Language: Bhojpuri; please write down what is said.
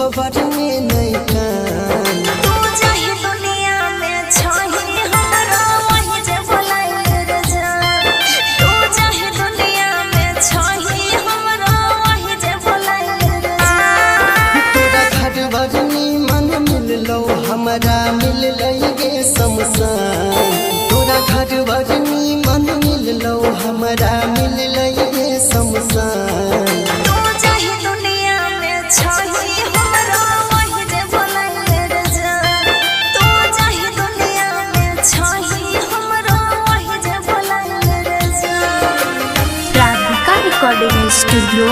खबर में नहीं कान। तू चाहे दुनिया में छही हमरा वही जे बोलाइल रे जान। तू चाहे दुनिया में छही हमरा वही जे बोलाइल रे जान। तोरा घर भरनी मन मिललो हमरा मिल गे शमशान। तोरा घर भरनी मन मिललो हमरा मिल गे शमशान। तू चाहे दुनिया में छही हमरा वही जे बोलाइल रे जान। तू चाहे दुनिया में छही हमरा वही जे बोलाइल रे जान। Radhika recording studio